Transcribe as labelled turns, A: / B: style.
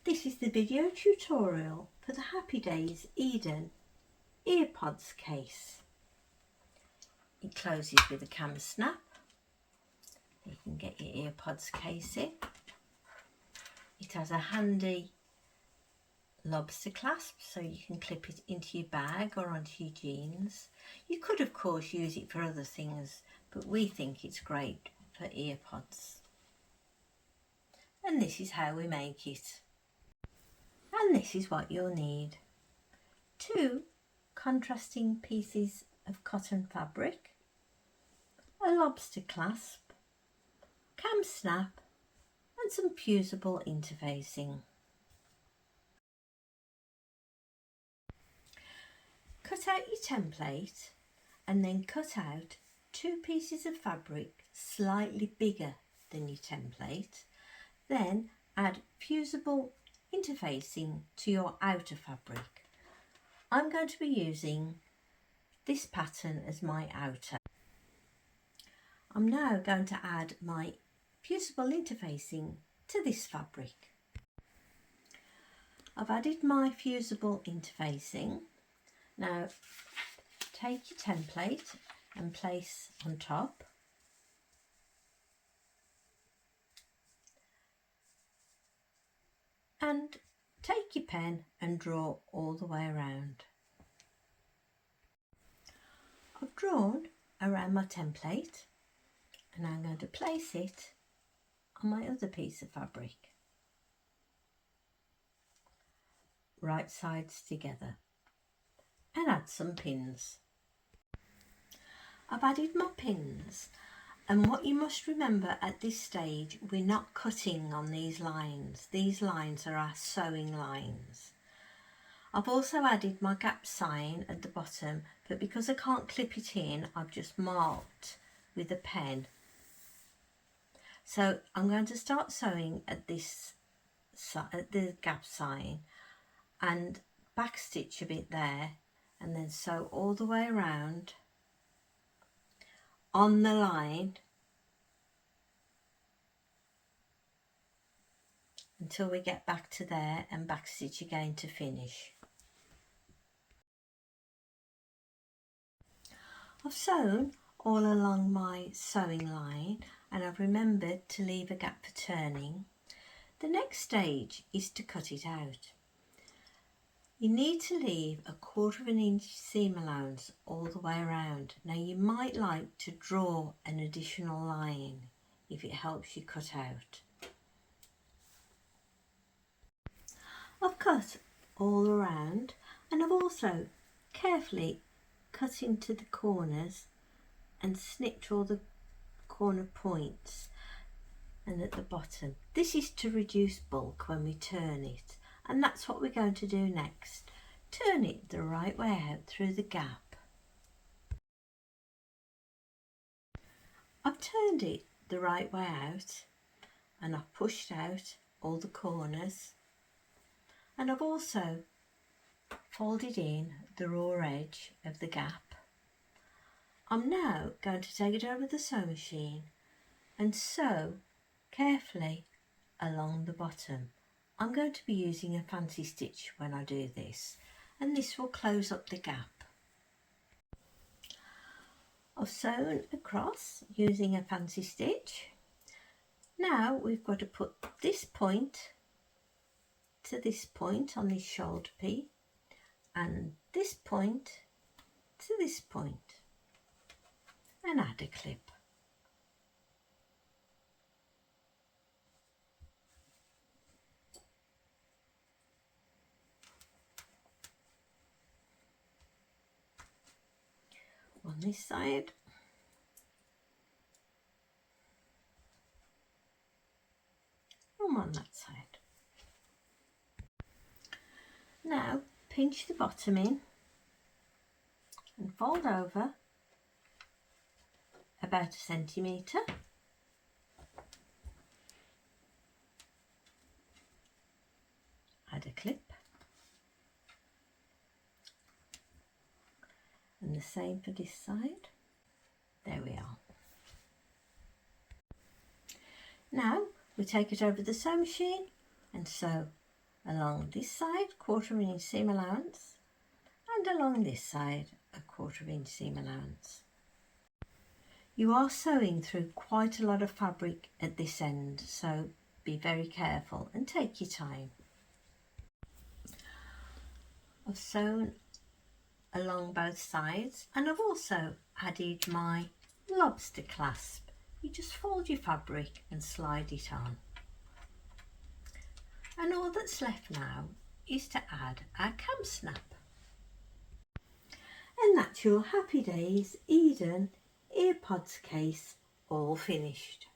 A: This is the video tutorial for the Happy Days Eden earpods case. It closes with a cam snap. You can get your earpods case in. It has a handy lobster clasp so you can clip it into your bag or onto your jeans. You could of course use it for other things, but we think it's great for earpods. And this is how we make it. And this is what you'll need. 2 contrasting pieces of cotton fabric, a lobster clasp, cam snap and some fusible interfacing. Cut out your template and then cut out 2 pieces of fabric slightly bigger than your template. Then add fusible interfacing to your outer fabric. I'm going to be using this pattern as my outer. I'm now going to add my fusible interfacing to this fabric. I've added my fusible interfacing. Now take your template and place on top. And take your pen and draw all the way around. I've drawn around my template and I'm going to place it on my other piece of fabric. Right sides together and add some pins. I've added my pins, and what you must remember at this stage, we're not cutting on these lines. These lines are our sewing lines. I've also added my gap sign at the bottom, but because I can't clip it in, I've just marked with a pen. So I'm going to start sewing at this at the gap sign and back stitch a bit there, and then sew all the way around on the line until we get back to there and back stitch again to finish. I've sewn all along my sewing line and I've remembered to leave a gap for turning. The next stage is to cut it out. You need to leave a 1/4 inch seam allowance all the way around. Now you might like to draw an additional line if it helps you cut out. I've cut all around and I've also carefully cut into the corners and snipped all the corner points and at the bottom. This is to reduce bulk when we turn it. And that's what we're going to do next. Turn it the right way out through the gap. I've turned it the right way out and I've pushed out all the corners, and I've also folded in the raw edge of the gap. I'm now going to take it over the sewing machine and sew carefully along the bottom. I'm going to be using a fancy stitch when I do this, and this will close up the gap. I've sewn across using a fancy stitch. Now we've got to put this point to this point on this shoulder piece and this point to this point and add a clip. On this side and on that side. Now pinch the bottom in and fold over about 1 centimetre. Add a clip. And the same for this side. There we are. Now we take it over the sewing machine and sew Along this side, 1/4 inch seam allowance, and along this side, a 1/4 inch seam allowance. You are sewing through quite a lot of fabric at this end, so be very careful and take your time. I've sewn along both sides, and I've also added my lobster clasp. You just fold your fabric and slide it on. And all that's left now is to add our cam snap. And that's your Happy Days Eden earpods case all finished.